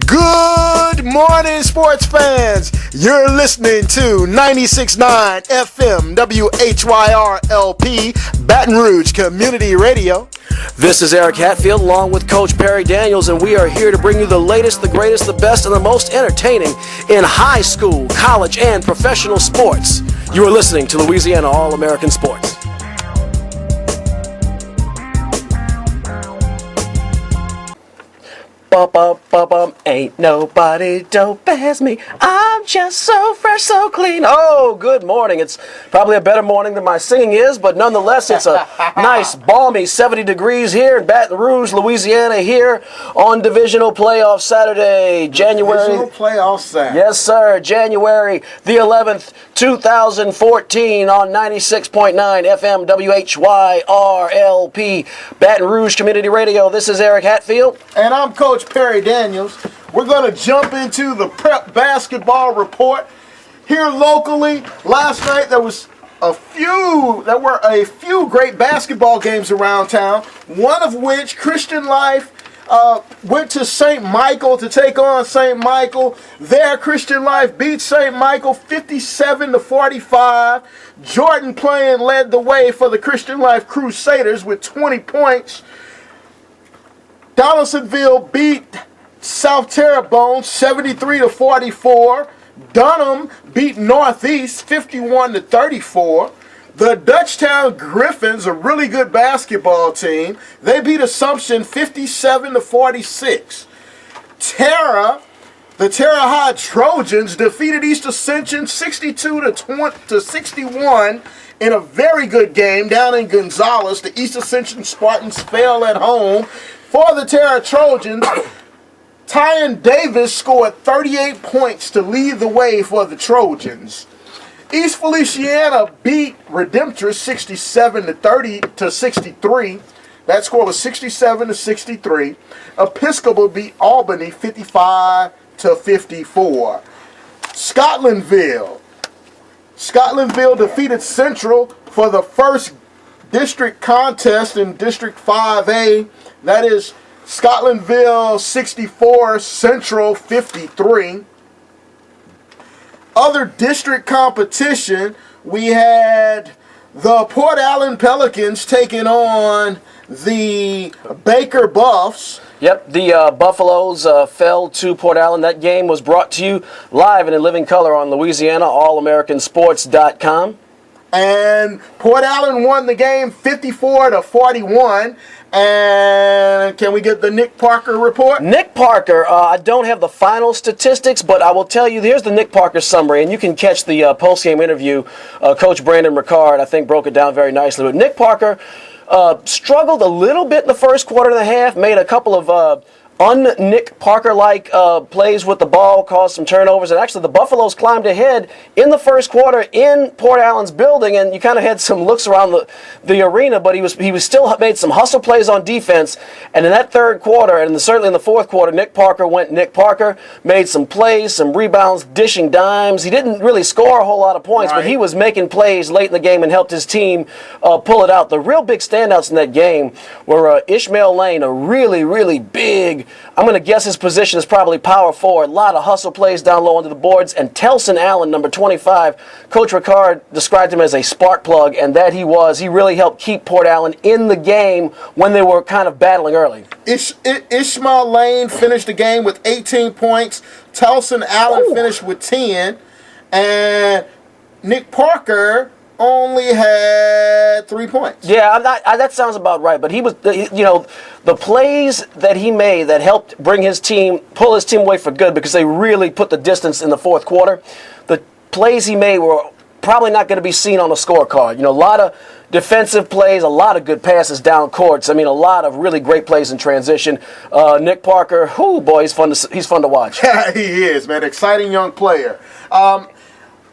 Good morning, sports fans. You're listening to 96.9 FM WHYR LP, Baton Rouge Community Radio. This is Eric Hatfield along with Coach Perry Daniels, and we are here to bring you the latest, the greatest, the best, and the most entertaining in high school, college, and professional sports. You are listening to Louisiana All-American Sports. Ain't nobody dope as me. I'm just so fresh, so clean. Oh, good morning. It's probably a better morning than my singing is, but nonetheless, it's a nice, balmy 70 degrees here in Baton Rouge, Louisiana, here on Divisional Playoff Saturday, January. Divisional Playoff Saturday. Yes, sir. January the 11th, 2014 on 96.9 FM WHYR LP, Baton Rouge Community Radio. This is Eric Hatfield. And I'm Coach Perry Daniels. We're going to jump into the prep basketball report. Here locally, last night there were a few great basketball games around town, one of which Christian Life went to St. Michael to take on St. Michael. There, Christian Life beat St. Michael 57-45. Jordan Plain led the way for the Christian Life Crusaders with 20 points. Donaldsonville beat South Terrebonne 73-44. Dunham beat Northeast 51-34. The Dutchtown Griffins, a really good basketball team, they beat Assumption 57-46. The Terre Haute Trojans defeated East Ascension 62-61 in a very good game down in Gonzales. The East Ascension Spartans fell at home. For the Terra Trojans, Tyon Davis scored 38 points to lead the way for the Trojans. East Feliciana beat Redemptress 67-63. That score was 67-63. Episcopal beat Albany 55-54. Scotlandville defeated Central for the first district contest in District 5A. That is Scotlandville 64, Central 53. Other district competition, we had the Port Allen Pelicans taking on the Baker Buffs. Yep, the Buffaloes fell to Port Allen. That game was brought to you live and in living color on Louisiana Allamericansports.com. And Port Allen won the game 54-41. And can we get the Nick Parker report? Nick Parker, I don't have the final statistics, but I will tell you, here's the Nick Parker summary, and you can catch the post-game interview. Coach Brandon Ricard, I think, broke it down very nicely. But Nick Parker struggled a little bit in the first quarter and a half, made a couple of un-Nick Parker-like plays with the ball, caused some turnovers, and actually the Buffaloes climbed ahead in the first quarter in Port Allen's building, and you kind of had some looks around the arena, but he was still made some hustle plays on defense, and in that third quarter, and certainly in the fourth quarter, Nick Parker went Nick Parker, made some plays, some rebounds, dishing dimes. He didn't really score a whole lot of points, right, but he was making plays late in the game and helped his team pull it out. The real big standouts in that game were Ishmael Lane, a really, really big, I'm going to guess his position is probably power forward. A lot of hustle plays down low under the boards. And Telson Allen, number 25, Coach Ricard described him as a spark plug, and that he was. He really helped keep Port Allen in the game when they were kind of battling early. Ishmael Lane finished the game with 18 points. Telson Allen finished with 10. And Nick Parker only had 3 points. Yeah, that sounds about right. But he was, the plays that he made that helped pull his team away for good, because they really put the distance in the fourth quarter. The plays he made were probably not going to be seen on the scorecard. A lot of defensive plays, a lot of good passes down courts. I mean, a lot of really great plays in transition. Nick Parker, boy, he's fun to watch. Yeah, he is, man. Exciting young player.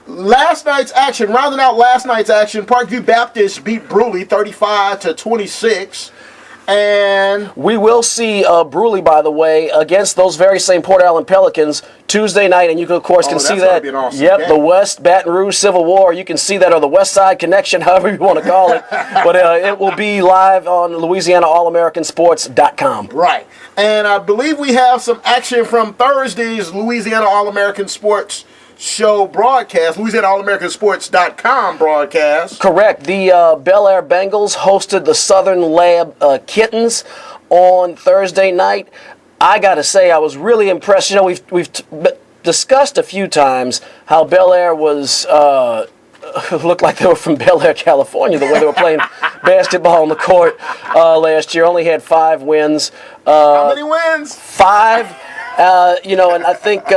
Rounding out last night's action, Parkview Baptist beat Bruley 35-26. And we will see Bruley, by the way, against those very same Port Allen Pelicans Tuesday night, and you can, of course, can see that. Be an awesome yep, game. The West Baton Rouge Civil War. You can see that, or the West Side Connection, however you want to call it. But it will be live on LouisianaAllAmericanSports.com. Right. And I believe we have some action from Thursday's Louisiana All-American Sports show broadcast, LouisianaAllAmericanSports.com broadcast. Correct. The Bel Air Bengals hosted the Southern Lab Kittens on Thursday night. I got to say, I was really impressed. You know, we've discussed a few times how Bel Air was looked like they were from Bel Air, California, the way they were playing basketball on the court last year. Only had 5 wins. How many wins? 5. You know, and I think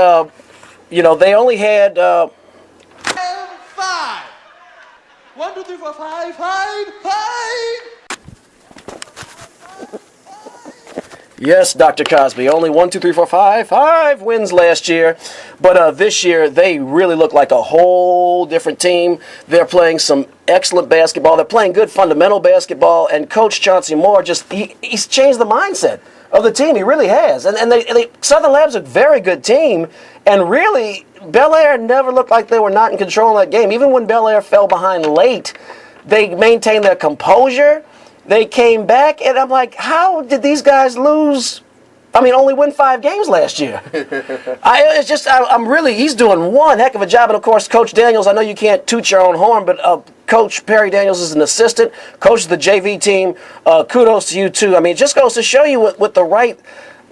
you know, they only had 5. 1, 2, 3, 4, 5, 5, 5. Yes, Dr. Cosby. Only 1, 2, 3, 4, 5 wins last year. But this year, they really look like a whole different team. They're playing some excellent basketball. They're playing good fundamental basketball. And Coach Chauncey Moore, he's changed the mindset of the team. He really has. And Southern Lab's a very good team. And really, Bel Air never looked like they were not in control of that game. Even when Bel Air fell behind late, they maintained their composure. They came back, and I'm like, how did these guys lose? I mean, only win 5 games last year. He's doing one heck of a job. And, of course, Coach Daniels, I know you can't toot your own horn, but Coach Perry Daniels is an assistant, coach of the JV team. Kudos to you, too. I mean, it just goes to show you with the right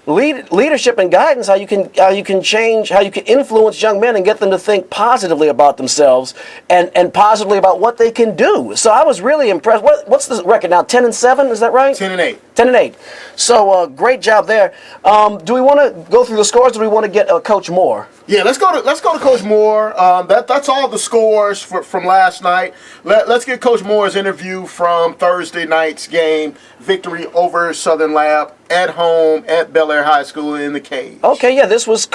leadership and guidance, how you can change, how you can influence young men and get them to think positively about themselves and positively about what they can do. So I was really impressed. What's the record now? 10-7, is that right? 10-8. 10-8. So great job there. Do we want to go through the scores? Or do we want to get Coach Moore? Yeah, let's go to Coach Moore. That's all the scores from last night. Let's get Coach Moore's interview from Thursday night's game, victory over Southern Lab at home at Bel Air High School in the Cage. Okay, yeah, this was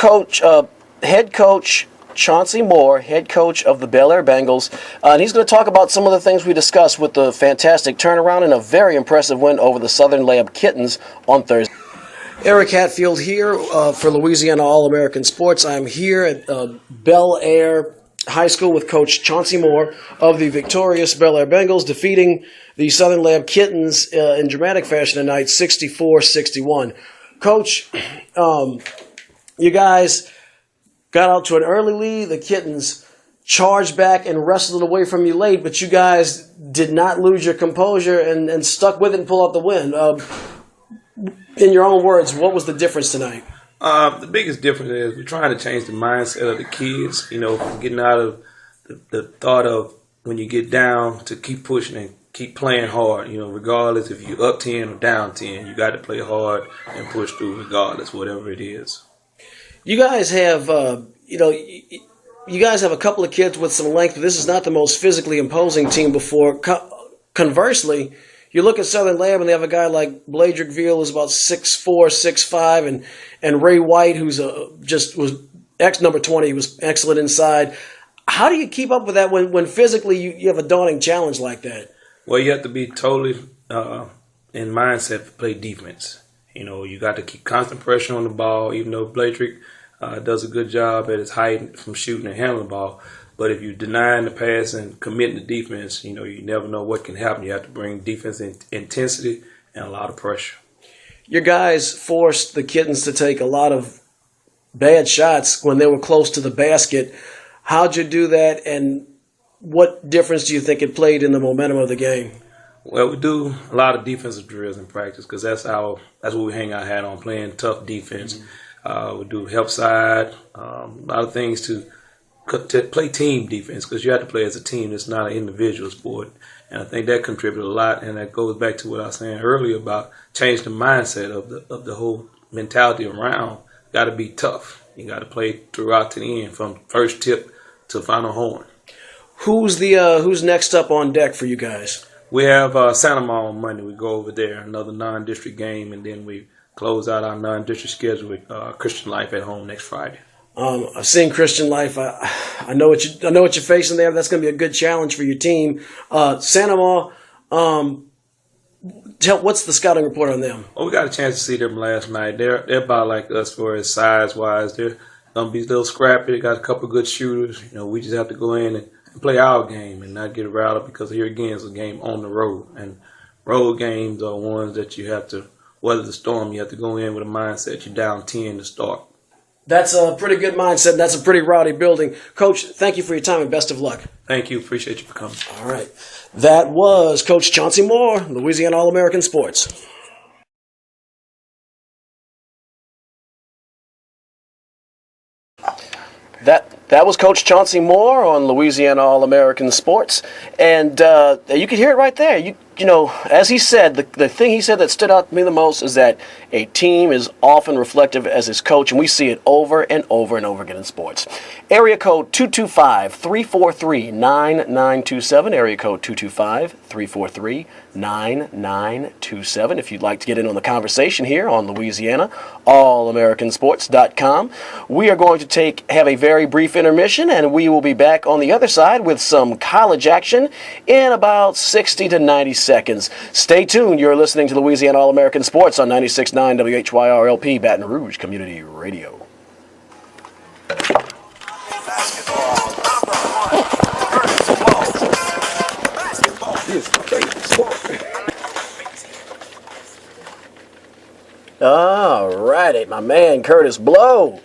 head coach Chauncey Moore, head coach of the Bel Air Bengals, and he's going to talk about some of the things we discussed with the fantastic turnaround and a very impressive win over the Southern Lab Kittens on Thursday. Eric Hatfield here for Louisiana All-American Sports. I'm here at Bel Air High School with Coach Chauncey Moore of the victorious Bel Air Bengals, defeating the Southern Lab Kittens in dramatic fashion tonight, 64-61. Coach, you guys got out to an early lead. The Kittens charged back and wrestled it away from you late, but you guys did not lose your composure and stuck with it and pull out the win. In your own words, what was the difference tonight? The biggest difference is we're trying to change the mindset of the kids, you know, from getting out of the thought of when you get down to keep pushing and keep playing hard, you know, regardless if you're up 10 or down 10, you got to play hard and push through regardless, whatever it is. You guys have, you guys have a couple of kids with some length, but this is not the most physically imposing team before. Conversely, you look at Southern Lab, and they have a guy like Bladrick Veal, who's about 6'4", 6'5", and Ray White, who's was number 20, he was excellent inside. How do you keep up with that when physically you have a daunting challenge like that? Well, you have to be totally in mindset to play defense. You know, you got to keep constant pressure on the ball, even though Bladrick does a good job at his height from shooting and handling the ball. But if you deny the pass and commit the defense, you know, you never know what can happen. You have to bring defense intensity and a lot of pressure. Your guys forced the Kittens to take a lot of bad shots when they were close to the basket. How'd you do that, and what difference do you think it played in the momentum of the game? Well, we do a lot of defensive drills in practice because that's what we hang our hat on, playing tough defense. We do help side, a lot of things to play team defense because you have to play as a team. It's not an individual sport. And I think that contributed a lot, and that goes back to what I was saying earlier about changing the mindset of the whole mentality around. Got to be tough. You got to play throughout to the end, from first tip to final horn. Who's next up on deck for you guys? We have Santa Ma on Monday. We go over there, another non-district game, and then we close out our non-district schedule with Christian Life at home next Friday. I've seen Christian Life. I know what you're facing there. That's going to be a good challenge for your team. Santa Ma, What's the scouting report on them? Well, we got a chance to see them last night. They're about like us for as size-wise. They're going to be a little scrappy. They got a couple of good shooters. We just have to go in and play our game and not get riled up because here again it's a game on the road. And road games are ones that you have to weather the storm. You have to go in with a mindset you're down 10 to start. That's a pretty good mindset. That's a pretty rowdy building. Coach, thank you for your time and best of luck. Thank you. Appreciate you for coming. All right. That was Coach Chauncey Moore, Louisiana All-American Sports. That was Coach Chauncey Moore on Louisiana All-American Sports. And you could hear it right there. You know, as he said, the thing he said that stood out to me the most is that a team is often reflective as its coach, and we see it over and over and over again in sports. Area code 225-343-9927. Area code 225-343-9927. If you'd like to get in on the conversation here on Louisiana, allamericansports.com. We are going to have a very brief intermission, and we will be back on the other side with some college action in about 60 to 90 seconds. Stay tuned. You're listening to Louisiana All-American Sports on 96.9 WHYR LP, Baton Rouge Community Radio. All righty, my man Curtis Blow.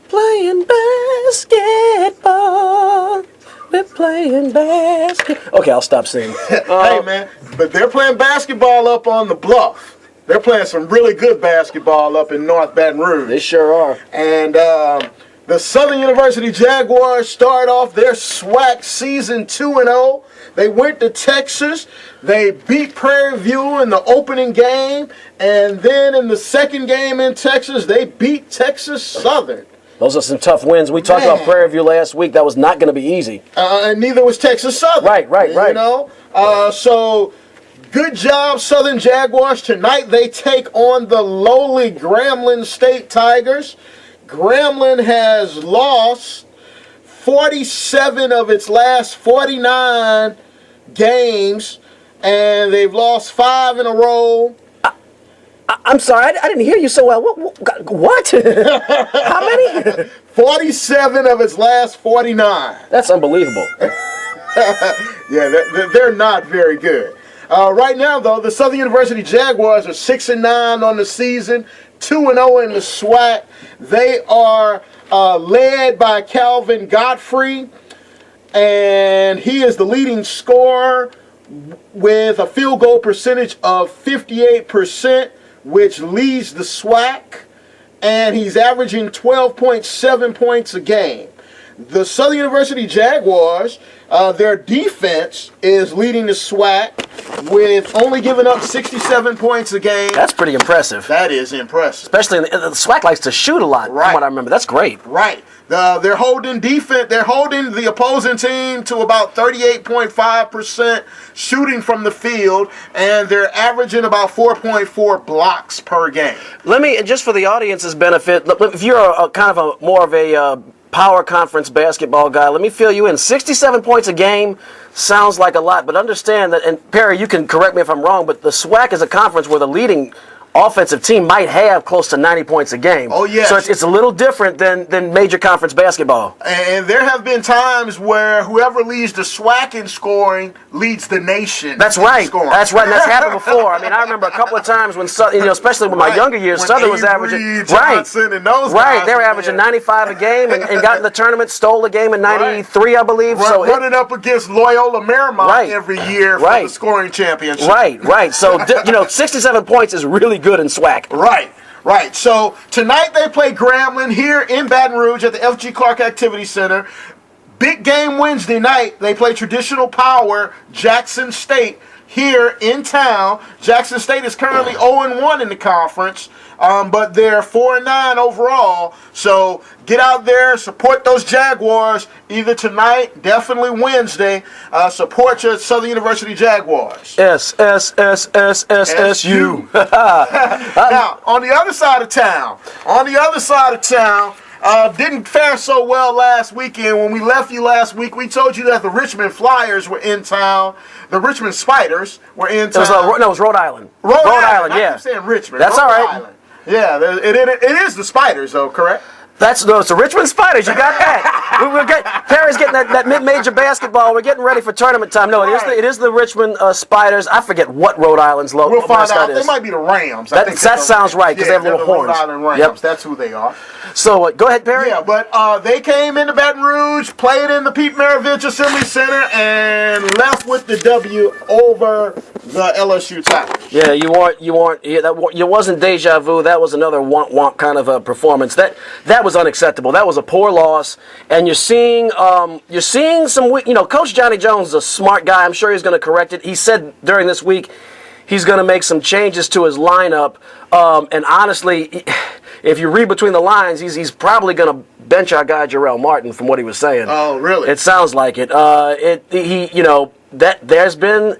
Playing basketball. We're playing basketball. Okay, I'll stop singing. Hey, man, but they're playing basketball up on the bluff. They're playing some really good basketball up in North Baton Rouge. They sure are. And the Southern University Jaguars start off their SWAC season 2-0. They went to Texas. They beat Prairie View in the opening game. And then in the second game in Texas, they beat Texas Southern. Those are some tough wins. We talked about Prairie View last week. That was not going to be easy. And neither was Texas Southern. Right. You know? So good job, Southern Jaguars. Tonight they take on the lowly Grambling State Tigers. Grambling has lost 47 of its last 49 games, and they've lost 5 in a row. I'm sorry, I didn't hear you so well. What? How many? 47 of its last 49. That's unbelievable. Yeah, they're not very good. Right now, though, the Southern University Jaguars are 6-9 on the season, 2-0 in the SWAC. They are led by Calvin Godfrey, and he is the leading scorer with a field goal percentage of 58%, which leads the SWAC, and he's averaging 12.7 points a game. The Southern University Jaguars, their defense is leading the SWAC with only giving up 67 points a game. That's pretty impressive. That is impressive. Especially the SWAC likes to shoot a lot, Right. from what I remember. That's great. Right. They're holding defense. They're holding the opposing team to about 38.5% shooting from the field, and they're averaging about 4.4 blocks per game. Let me, just for the audience's benefit, if you're more of a power conference basketball guy, let me fill you in. 67 points a game sounds like a lot, but understand that, and Perry, you can correct me if I'm wrong, but the SWAC is a conference where the leading offensive team might have close to 90 points a game. Oh, yes. So it's a little different than major conference basketball. And there have been times where whoever leads the SWAC in scoring leads the nation. That's right. in scoring. That's right. And that's happened before. I mean, I remember a couple of times when, especially with my younger years, When Southern was Avery averaging. Johnson and those guys They were were averaging there. 95 a game and got in the tournament, stole a game in 93, I believe. Running up against Loyola Marymount every year for the scoring championship. Right. So, 67 points is really good in SWAC. Right. So tonight they play Grambling here in Baton Rouge at the F.G. Clark Activity Center. Big game Wednesday night. They play traditional power Jackson State here in town. Jackson State is currently 0-1 in the conference, but they're 4-9 overall. So get out there, support those Jaguars either tonight, definitely Wednesday. Support your Southern University Jaguars. SSSSSSU. Now, on the other side of town, Didn't fare so well last weekend. When we left you last week, we told you that the Richmond Flyers were in town. The Richmond Spiders were in town. It was Rhode Island. Rhode Island, yeah. I keep saying Richmond. That's Rhode all right. Island. Yeah, it is the Spiders, though, correct? It's the Richmond Spiders. You got that? Perry's getting that mid-major basketball. We're getting ready for tournament time. No, it is the Richmond Spiders. I forget what Rhode Island's logo. We'll find out. They might be the Rams. That sounds right because they have little horns. Rhode Island Rams. Yep. That's who they are. So go ahead, Perry. Yeah, but they came into Baton Rouge, played in the Pete Maravich Assembly Center, and left with the W over the LSU Tigers. Yeah, you weren't. It wasn't deja vu. That was another womp kind of a performance. That was unacceptable. That was a poor loss, and you're seeing some. Coach Johnny Jones is a smart guy. I'm sure he's going to correct it. He said during this week he's going to make some changes to his lineup. And honestly, if you read between the lines, he's probably going to bench our guy Jarrell Martin from what he was saying. Oh, really? It sounds like it. There's been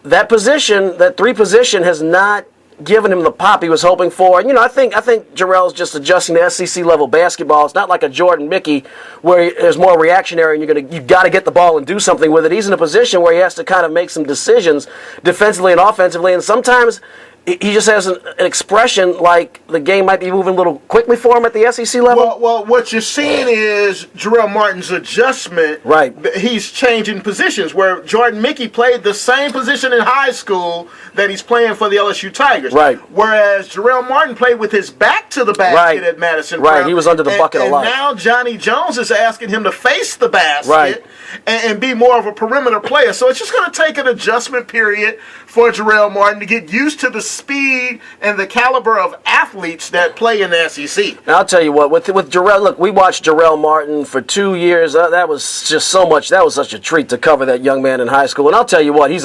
that position, that 3 position has not given him the pop he was hoping for. And, I think Jarrell's just adjusting to SEC level basketball. It's not like a Jordan Mickey where there's more reactionary and you've got to get the ball and do something with it. He's in a position where he has to kind of make some decisions defensively and offensively, and sometimes he just has an expression like the game might be moving a little quickly for him at the SEC level. Well, what you're seeing is Jarrell Martin's adjustment. Right. He's changing positions where Jordan Mickey played the same position in high school that he's playing for the LSU Tigers. Right. Whereas Jarrell Martin played with his back to the basket at Madison. Right. He was under the bucket a lot. And now Johnny Jones is asking him to face the basket. Right. And be more of a perimeter player. So it's just going to take an adjustment period for Jarrell Martin to get used to the speed and the caliber of athletes that play in the SEC. And I'll tell you what, with Jarrell, look, we watched Jarrell Martin for 2 years. That was just so much. That was such a treat to cover that young man in high school. And I'll tell you what, his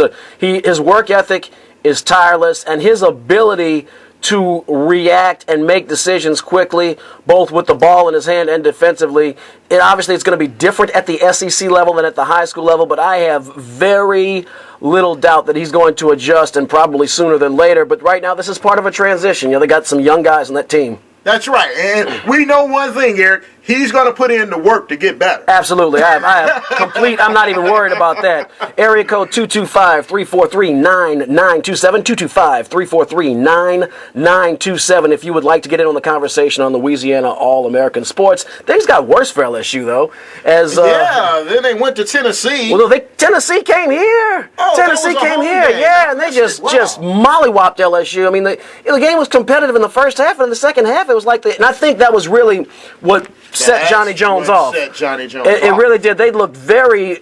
work ethic is tireless, and his ability to react and make decisions quickly, both with the ball in his hand and defensively. Obviously, it's going to be different at the SEC level than at the high school level, but I have very little doubt that he's going to adjust, and probably sooner than later. But right now, this is part of a transition. They got some young guys on that team. That's right. And we know one thing, Eric. He's going to put in the work to get better. Absolutely. I have complete, I'm not even worried about that. Area code 225-343-9927, 225-343-9927 if you would like to get in on the conversation on Louisiana All-American Sports. Things got worse for LSU, though. Then they went to Tennessee. Well, Tennessee came here. Tennessee came here. Game. Yeah, and they just mollywopped LSU. I mean, the game was competitive in the first half, and in the second half, it was like and I think that was really what set Johnny Jones off. Set Johnny Jones It really did. They looked very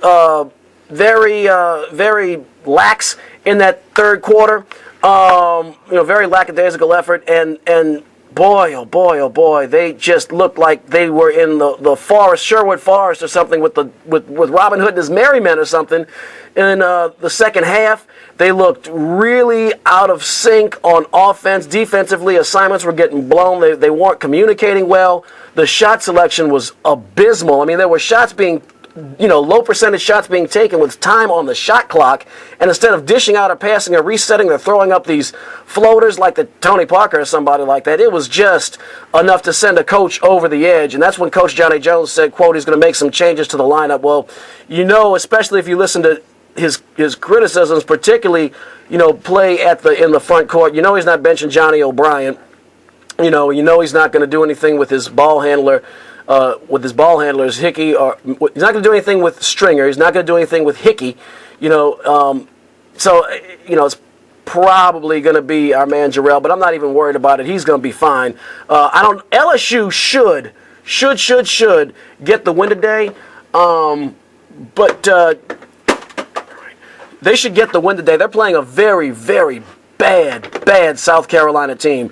lax in that third quarter. Very lackadaisical effort, and boy, oh boy, they just looked like they were in the forest, Sherwood Forest or something, with Robin Hood and his merry men or something. In the second half, they looked really out of sync on offense. Defensively, assignments were getting blown. They weren't communicating well. The shot selection was abysmal. I mean, there were shots being, low percentage shots being taken with time on the shot clock, and instead of dishing out or passing or resetting, they're throwing up these floaters like the Tony Parker or somebody like that. It was just enough to send a coach over the edge, and that's when Coach Johnny Jones said, quote, he's going to make some changes to the lineup. Well, especially if you listen to his criticisms, particularly, play in the front court, he's not benching Johnny O'Brien. He's not going to do anything with his ball handler. Hickey, or he's not going to do anything with Stringer. He's not going to do anything with Hickey. It's probably going to be our man Jarrell, but I'm not even worried about it. He's going to be fine. LSU should get the win today, but they should get the win today. They're playing a very, very bad South Carolina team.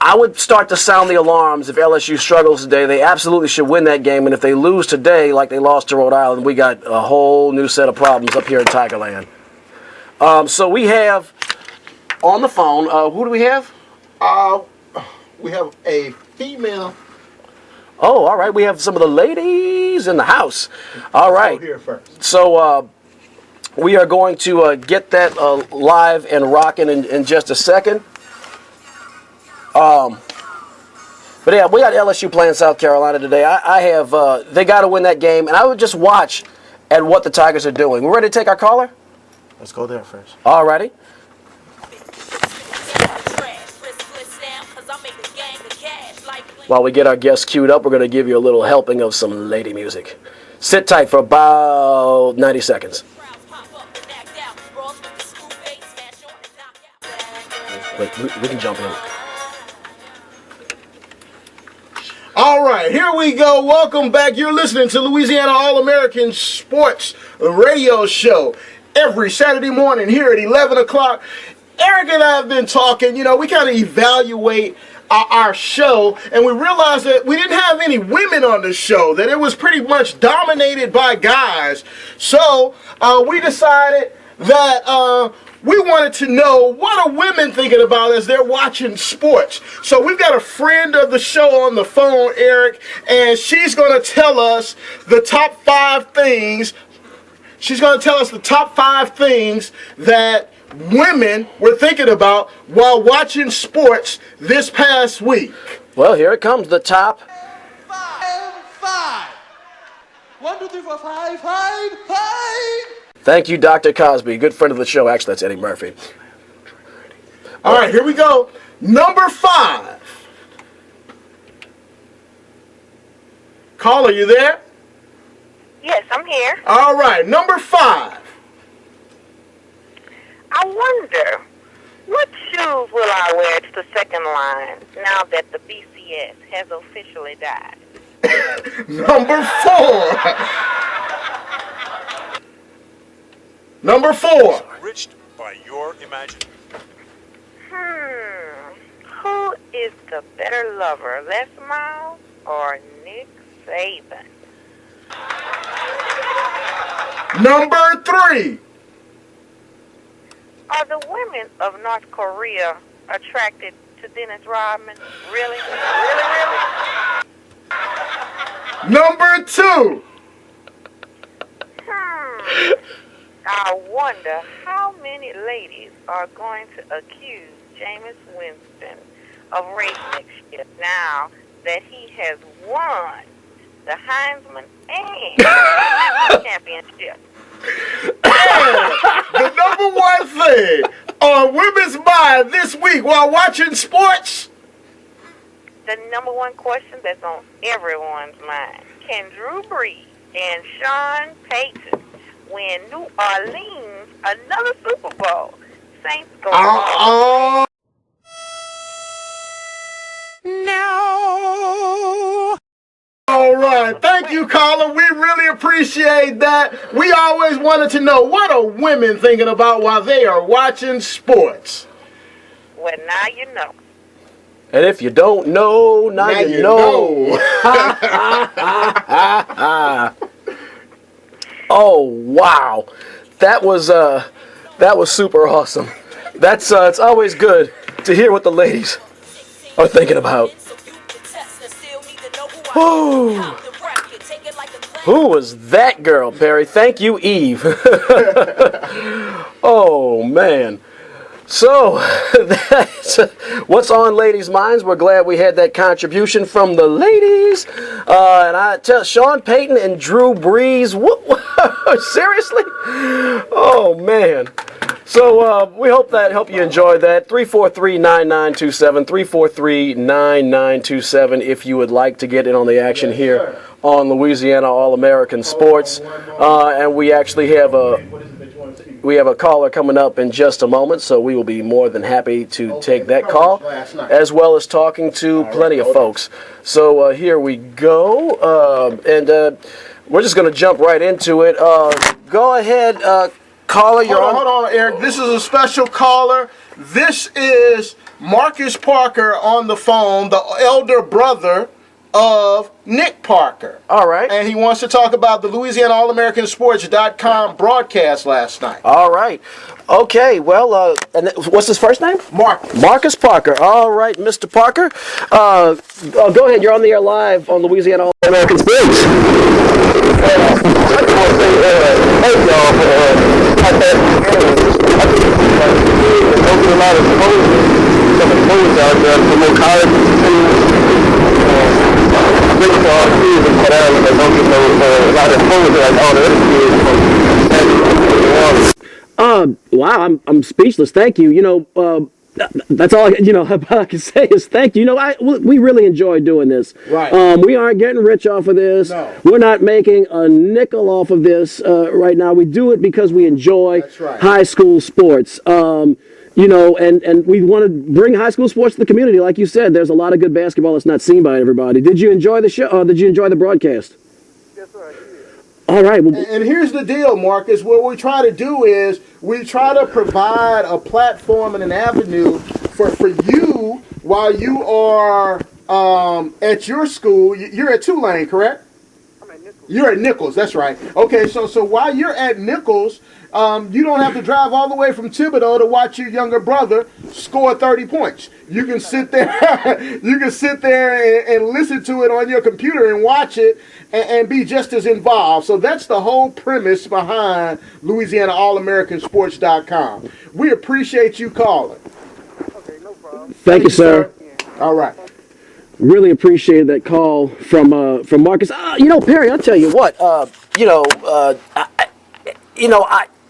I would start to sound the alarms if LSU struggles today. They absolutely should win that game, and if they lose today like they lost to Rhode Island, we got a whole new set of problems up here in Tigerland. So we have on the phone, who do we have? We have a female. Oh, all right. We have some of the ladies in the house. All right. Here first. So we are going to get that live and rocking in just a second. But yeah, we got LSU playing South Carolina today. I have they got to win that game, and I would just watch at what the Tigers are doing. We're ready to take our caller? Let's go there first. All righty. While we get our guests queued up, we're going to give you a little helping of some lady music. Sit tight for about 90 seconds. Wait, we can jump in. All right, here we go. Welcome back. You're listening to Louisiana All-American Sports Radio Show every Saturday morning here at 11 o'clock. Eric and I have been talking. You know, we kind of evaluate our show, and we realized that we didn't have any women on the show, that it was pretty much dominated by guys. So we decided that we wanted to know, what are women thinking about as they're watching sports? So we've got a friend of the show on the phone, Eric, and she's going to tell us the top 5 things. She's going to tell us the top 5 things that women were thinking about while watching sports this past week. Well, here it comes, the top 5. 1, 2, 3, 4, 5, 5, 5. Thank you, Dr. Cosby. Good friend of the show. Actually, that's Eddie Murphy. All right, here we go. Number 5. Caller, you there? Yes, I'm here. All right, number 5. I wonder, what shoes will I wear to the second line now that the BCS has officially died? Number 4. Number 4. Enriched by your imagination. Who is the better lover, Les Miles or Nick Saban? Number 3. Are the women of North Korea attracted to Dennis Rodman? Really? Really, really? Number 2. I wonder how many ladies are going to accuse Jameis Winston of race mixture now that he has won the Heisman and the championship. The number 1 thing on women's mind this week while watching sports? The number 1 question that's on everyone's mind. Can Drew Brees and Sean Payton win New Orleans another Super Bowl? Saints go on. No. All right. Thank you, caller. We really appreciate that. We always wanted to know, what are women thinking about while they are watching sports? Well, now you know. And if you don't know, now you know. Oh, wow. That was super awesome. That's it's always good to hear what the ladies are thinking about. Who was that girl, Perry? Thank you, Eve. Oh, man. So, that's what's on ladies' minds. We're glad we had that contribution from the ladies. And I tell Sean Payton and Drew Brees, what, seriously? Oh, man. So, we hope you enjoyed that. 343-9927, 343-9927 if you would like to get in on the action here on Louisiana All-American Sports. And we actually have a caller coming up in just a moment, so we will be more than happy to take that call, as well as talking to plenty of folks. So here we go, and we're just going to jump right into it. Go ahead, caller. Hold on, Eric. This is a special caller. This is Marcus Parker on the phone, the elder brother of Nick Parker. All right. And he wants to talk about the Louisiana All-AmericanSports.com broadcast last night. All right. Okay, well, and what's his first name? Marcus Parker. All right, Mr. Parker. Go ahead. You're on the air live on Louisiana All-American Sports. all the kids in Port Allen that don't get a lot of exposure like all the other kids from Wow, I'm speechless. Thank you. That's all I can say is thank you. We really enjoy doing this. Right. We aren't getting rich off of this. No. We're not making a nickel off of this right now. We do it because we enjoy That's right. high school sports. And we want to bring high school sports to the community. Like you said, there's a lot of good basketball that's not seen by everybody. Did you enjoy the show? Did you enjoy the broadcast? Yes, sir, I did. All right. Well, And here's the deal, Marcus. What we try to do is we try to provide a platform and an avenue for you while you are at your school. You're at Tulane, correct? I'm at Nichols. You're at Nichols, that's right. Okay, so while you're at Nichols, you don't have to drive all the way from Thibodeau to watch your younger brother score 30 points. You can sit there, and listen to it on your computer and watch it and be just as involved. So that's the whole premise behind LouisianaAllAmericanSports.com. We appreciate you calling. Okay, no problem. thank you, sir. All right. Really appreciated that call from Marcus. Perry, I'll tell you what.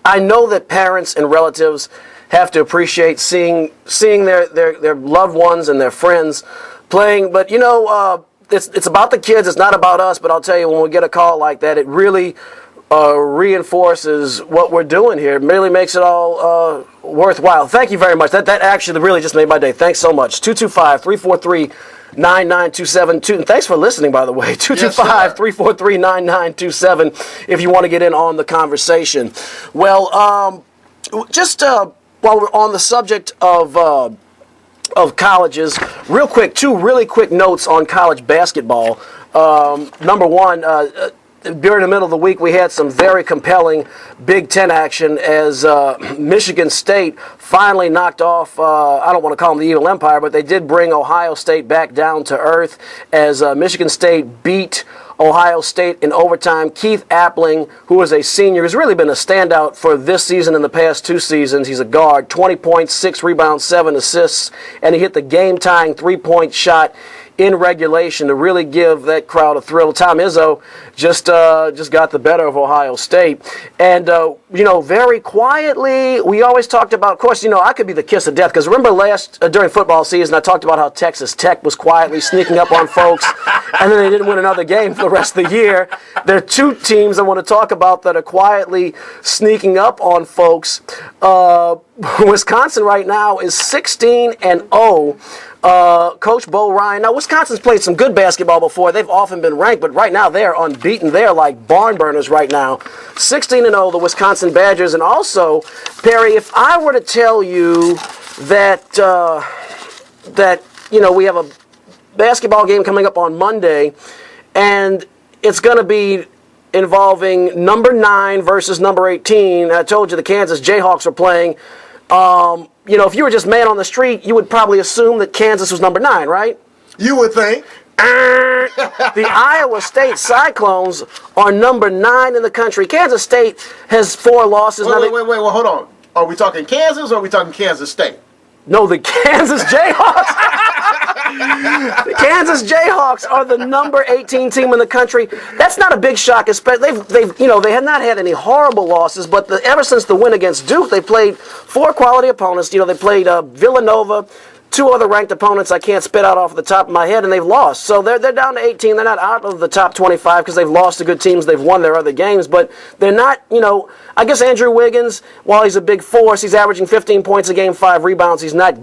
I know that parents and relatives have to appreciate seeing their loved ones and their friends playing, but it's about the kids. It's not about us. But I'll tell you, when we get a call like that, it really reinforces what we're doing here. It really makes it all worthwhile. Thank you very much. That actually really just made my day. Thanks so much. 225-343-9927. And thanks for listening, by the way. 225-343-9927 if you want to get in on the conversation. Well, just while we're on the subject of colleges, real quick, two really quick notes on college basketball. Number one, during the middle of the week, we had some very compelling Big Ten action as Michigan State finally knocked off, I don't want to call them the Evil Empire, but they did bring Ohio State back down to earth as Michigan State beat Ohio State in overtime. Keith Appling, who is a senior, has really been a standout for this season and the past two seasons. He's a guard, 20 points, 6 rebounds, 7 assists, and he hit the game-tying three-point shot in regulation to really give that crowd a thrill. Tom Izzo just got the better of Ohio State. And, very quietly, we always talked about, of course, I could be the kiss of death, because remember during football season, I talked about how Texas Tech was quietly sneaking up on folks, and then they didn't win another game for the rest of the year. There are two teams I want to talk about that are quietly sneaking up on folks. Wisconsin right now is 16-0. Coach Bo Ryan. Now, Wisconsin's played some good basketball before. They've often been ranked, but right now they're unbeaten. They're like barn burners right now. 16-0, the Wisconsin Badgers. And also, Perry, if I were to tell you that we have a basketball game coming up on Monday, and it's going to be involving number 9 versus number 18. I told you the Kansas Jayhawks are playing. If you were just man on the street, you would probably assume that Kansas was number 9, right? You would think. The Iowa State Cyclones are number 9 in the country. Kansas State has 4 losses. Wait, hold on. Are we talking Kansas or are we talking Kansas State? No, the Kansas Jayhawks. The Kansas Jayhawks are the number 18 team in the country. That's not a big shock. They have not had any horrible losses, but ever since the win against Duke, they played 4 quality opponents. They played Villanova, 2 other ranked opponents I can't spit out off the top of my head, and they've lost. So they're down to 18. They're not out of the top 25 because they've lost to good teams. They've won their other games, but they're not, I guess Andrew Wiggins, while he's a big force, he's averaging 15 points a game, 5 rebounds. He's not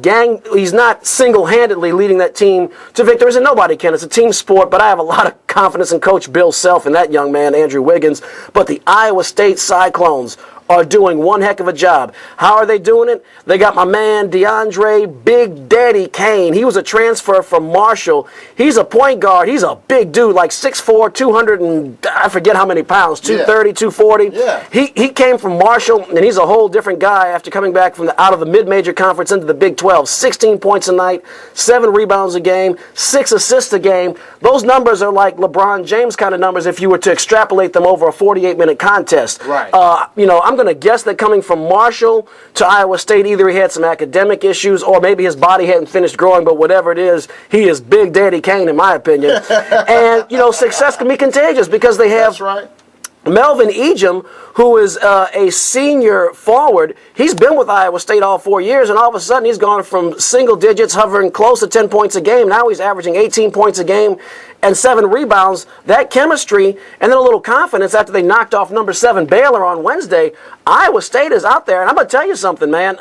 single-handedly leading that team to victories, and nobody can. It's a team sport, but I have a lot of confidence in Coach Bill Self and that young man, Andrew Wiggins. But the Iowa State Cyclones are doing one heck of a job. How are they doing it? They got my man DeAndre Big Daddy Kane. He was a transfer from Marshall. He's a point guard. He's a big dude, like 6'4", 200 and I forget how many pounds, 230, 240. Yeah. He came from Marshall, and he's a whole different guy after coming back from out of the mid-major conference into the Big 12. 16 points a night, 7 rebounds a game, 6 assists a game. Those numbers are like LeBron James kind of numbers if you were to extrapolate them over a 48-minute contest. Right. I'm going to guess that coming from Marshall to Iowa State, either he had some academic issues or maybe his body hadn't finished growing, but whatever it is, he is Big Daddy Kane, in my opinion. And, success can be contagious because they have... That's right. Melvin Ejim, who is a senior forward, he's been with Iowa State all 4 years, and all of a sudden he's gone from single digits, hovering close to 10 points a game. Now he's averaging 18 points a game and 7 rebounds. That chemistry and then a little confidence after they knocked off number 7 Baylor on Wednesday. Iowa State is out there, and I'm going to tell you something, man.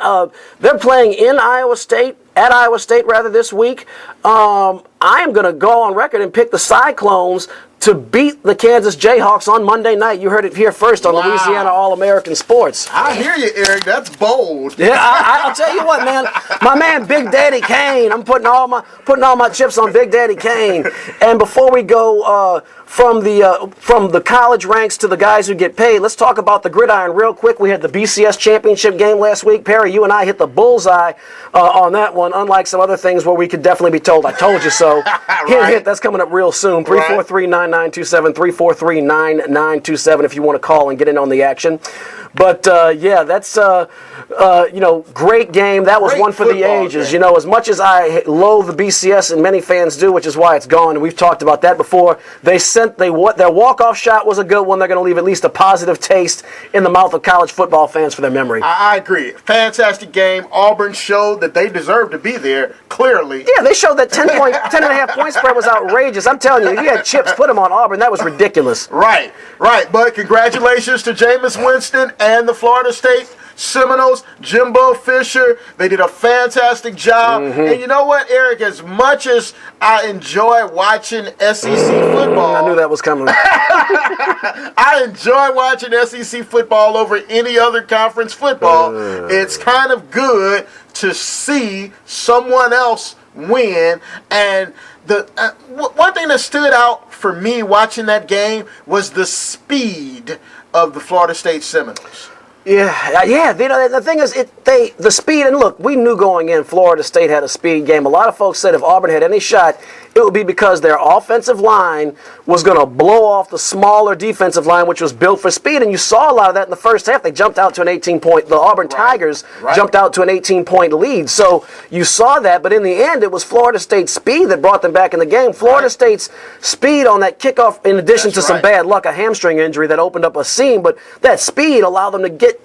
They're playing in Iowa State, at Iowa State rather, this week. I am going to go on record and pick the Cyclones to beat the Kansas Jayhawks on Monday night. You heard it here first on Louisiana All-American Sports. I hear you, Eric. That's bold. Yeah, I'll tell you what, man. My man, Big Daddy Kane. I'm putting all my chips on Big Daddy Kane. And before we go from the college ranks to the guys who get paid, let's talk about the gridiron real quick. We had the BCS championship game last week. Perry, you and I hit the bullseye on that one, unlike some other things where we could definitely be told, I told you so. Hit, that's coming up real soon. 343-9927, 343-9927 if you want to call and get in on the action. But, that's, great game. That was one for the ages. Game. As much as I loathe the BCS, and many fans do, which is why it's gone, and we've talked about that before, their walk-off shot was a good one. They're going to leave at least a positive taste in the mouth of college football fans for their memory. I agree. Fantastic game. Auburn showed that they deserve to be there, clearly. Yeah, they showed that 10.5 point spread was outrageous. I'm telling you, if you had chips, put them on Auburn. That was ridiculous. Right. But congratulations to Jameis Winston and the Florida State Seminoles, Jimbo Fisher. They did a fantastic job. Mm-hmm. And you know what, Eric? As much as I enjoy watching SEC football, I knew that was coming. I enjoy watching SEC football over any other conference football. It's kind of good to see someone else win. And the one thing that stood out for me watching that game was the speed of the Florida State Seminoles. Yeah. The thing is, the speed, and look, we knew going in Florida State had a speed game. A lot of folks said if Auburn had any shot, it would be because their offensive line was going to blow off the smaller defensive line, which was built for speed. And you saw a lot of that in the first half. They jumped out to an 18-point. The Auburn Tigers jumped out to an 18-point lead. So you saw that, but in the end, it was Florida State's speed that brought them back in the game. Florida State's speed on that kickoff, in addition to some bad luck, a hamstring injury that opened up a seam, but that speed allowed them to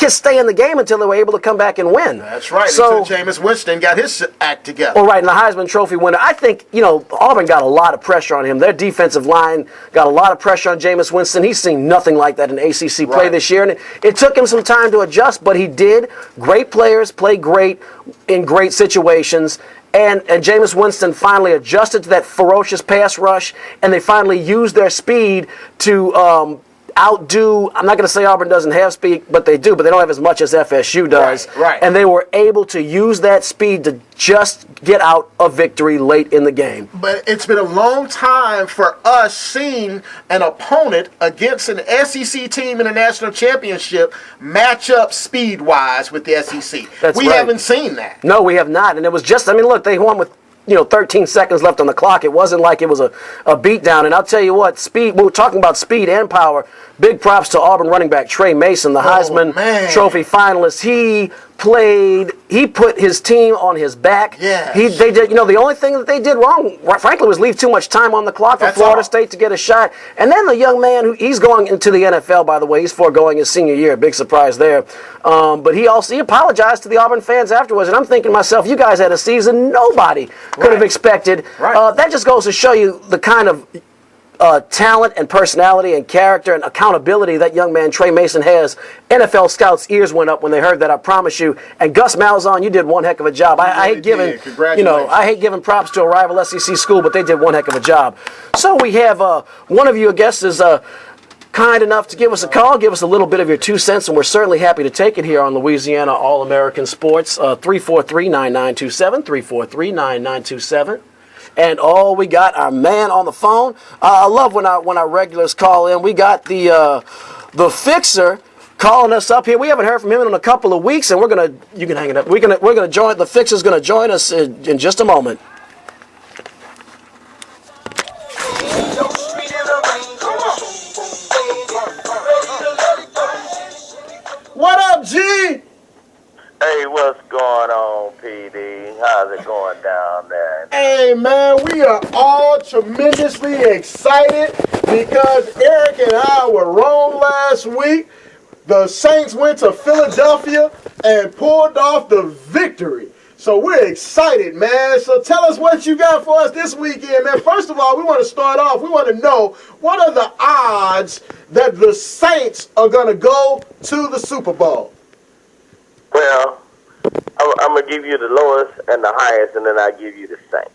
stay in the game until they were able to come back and win. That's right. So until Jameis Winston got his act together. Well, right, and the Heisman Trophy winner. I think, Auburn got a lot of pressure on him. Their defensive line got a lot of pressure on Jameis Winston. He's seen nothing like that in ACC play this year, and it took him some time to adjust, but he did. Great players play great in great situations. And Jameis Winston finally adjusted to that ferocious pass rush, and they finally used their speed to outdo. I'm not going to say Auburn doesn't have speed, but they do, but they don't have as much as FSU does. Right. And they were able to use that speed to just get out a victory late in the game. But it's been a long time for us seeing an opponent against an SEC team in a national championship match up speed-wise with the SEC. We haven't seen that. No, we have not. And it was just, look, they won with 13 seconds left on the clock. It wasn't like it was a beatdown. And I'll tell you what, speed, we were talking about speed and power. Big props to Auburn running back Trey Mason, the Heisman Trophy finalist. He put his team on his back. Yes. They did, the only thing that they did wrong, frankly, was leave too much time on the clock for Florida State to get a shot. And then the young man, he's going into the NFL, by the way. He's foregoing his senior year. Big surprise there. But he apologized to the Auburn fans afterwards. And I'm thinking to myself, you guys had a season nobody could have expected. That just goes to show you the kind of talent and personality and character and accountability that young man Trey Mason has. NFL scouts' ears went up when they heard that, I promise you. And Gus Malzahn, you did one heck of a job. I hate giving props to a rival SEC school, but they did one heck of a job. So we have one of you, I guess, is kind enough to give us a call, give us a little bit of your 2 cents, and we're certainly happy to take it here on Louisiana All-American Sports. 343-9927, 343-9927. And we got our man on the phone. I love when our regulars call in. We got the Fixer calling us up here. We haven't heard from him in a couple of weeks, and you can hang it up. We're gonna join. The Fixer's gonna join us in just a moment. Hey, what's going on, PD? How's it going down there? Hey, man, we are all tremendously excited because Eric and I were wrong last week. The Saints went to Philadelphia and pulled off the victory. So we're excited, man. So tell us what you got for us this weekend, man. First of all, we want to start off. We want to know, what are the odds that the Saints are going to go to the Super Bowl? Well, I'm going to give you the lowest and the highest, and then I'll give you the Saints.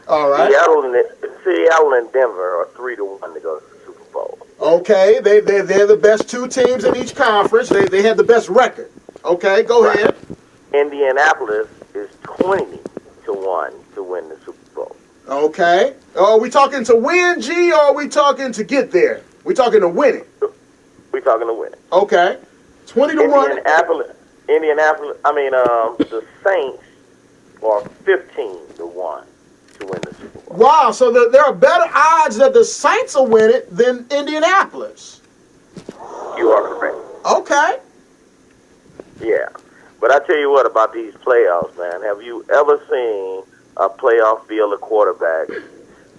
All right. Seattle and Denver are 3-1 to go to the Super Bowl. Okay, they're the best two teams in each conference. They have the best record. Okay, go ahead. Indianapolis is 20-1 to win the Super Bowl. Okay. Are we talking to win, G, or are we talking to get there? We talking to win it. We're talking to win it. Okay. 20-1. The Saints are 15-1 to win the Super Bowl. Wow, so there are better odds that the Saints will win it than Indianapolis. You are correct. Okay. Yeah. But I tell you what about these playoffs, man. Have you ever seen a playoff field of quarterbacks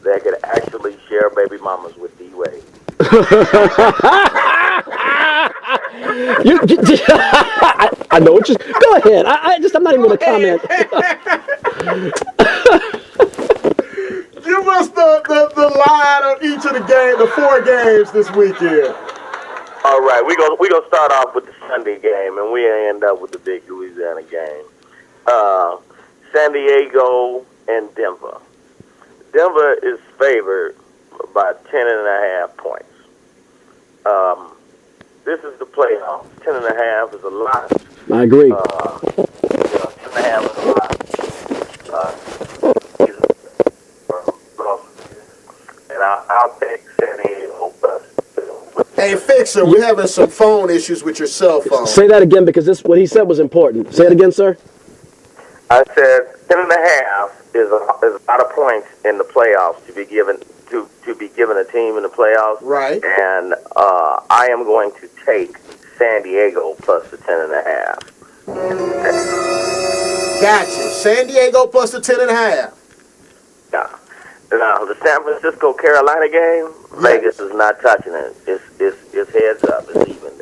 that could actually share baby mamas with D-Wade? I know what you. Go ahead. I'm not even going to comment. Give us the line on each of the 4 games this weekend. All right, we're gonna start off with the Sunday game, and we end up with the big Louisiana game. San Diego and Denver. Denver is favored by 10.5 points. This is the playoffs. 10.5 is a lot. I agree. 10.5 is a lot. And I'll take San Diego plus. Hey, Fixer, we're having some phone issues with your cell phone. Say that again, because what he said was important. Say it again, sir. I said 10.5 is a lot of points in the playoffs to be given a team in the playoffs. Right. And I am going to take San Diego plus the 10.5. Gotcha. San Diego plus the 10.5. Now the San Francisco Carolina game, yes. Vegas is not touching it. It's heads up. It's even.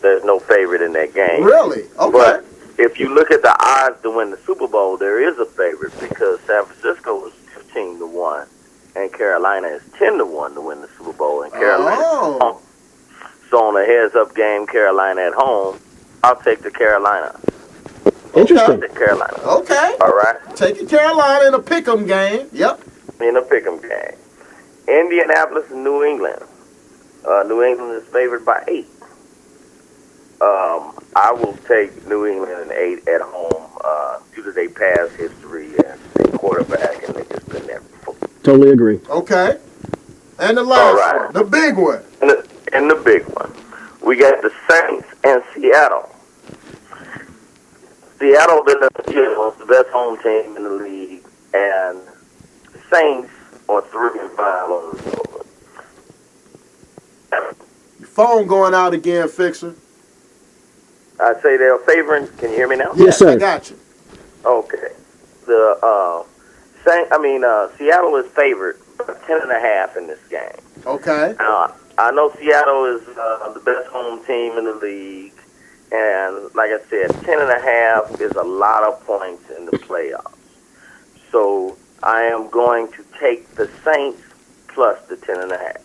There's no favorite in that game. Really? Okay. But if you look at the odds to win the Super Bowl, there is a favorite because San Francisco is 15-1 and Carolina is 10-1 to win the Super Bowl. And Carolina, so on a heads-up game, Carolina at home, I'll take the Carolina. Interesting. Take Carolina. Okay. All right. Taking Carolina in a pick'em game. Yep. In a pick'em game. Indianapolis and New England. New England is favored by 8. I will take New England in 8 at home due to their past history and their quarterback, and they've just been there before. Totally agree. Okay. And the last one, the big one. And the big one. We got the Saints and Seattle. Seattle is the best home team in the league, and the Saints are 3-5 on the road. Your phone going out again, Fixer. I say they're favoring. Can you hear me now? Yes, sir. I got you. Okay. The Seattle is favored by 10.5 in this game. Okay. I know Seattle is the best home team in the league. And like I said, 10.5 is a lot of points in the playoffs. So I am going to take the Saints plus the 10.5.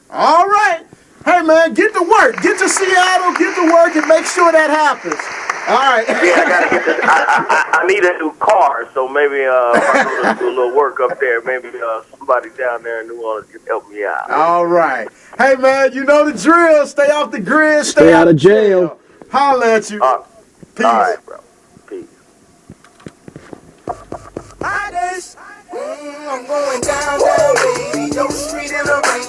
All right. Hey, man, get to work. Get to Seattle, get to work, and make sure that happens. All right. Yeah, I got to get this. I need a new car, so maybe if I do a little work up there, maybe somebody down there in New Orleans can help me out. All right. Hey, man, you know the drill. Stay off the grid. Stay out of jail. Holla at you. Peace. All right, bro. Peace. I'm going down, baby. Your street in the rain.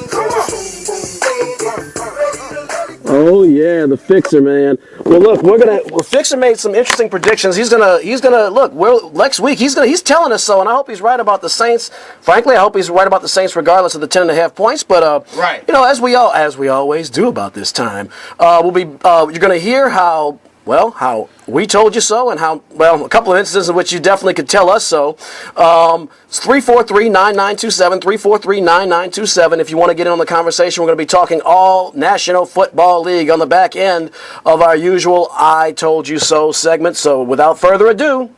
Oh yeah, the Fixer, man. Well, look, Fixer made some interesting predictions. He's gonna look. Next week he's telling us so, and I hope he's right about the Saints. Frankly, I hope he's right about the Saints, regardless of the 10.5 points. But right, as we always do about this time, you're gonna hear how Well, how we told you so, and how, well, a couple of instances in which you definitely could tell us so. It's 343-9927, 343-9927. If you want to get in on the conversation, we're going to be talking all National Football League on the back end of our usual I Told You So segment. So without further ado,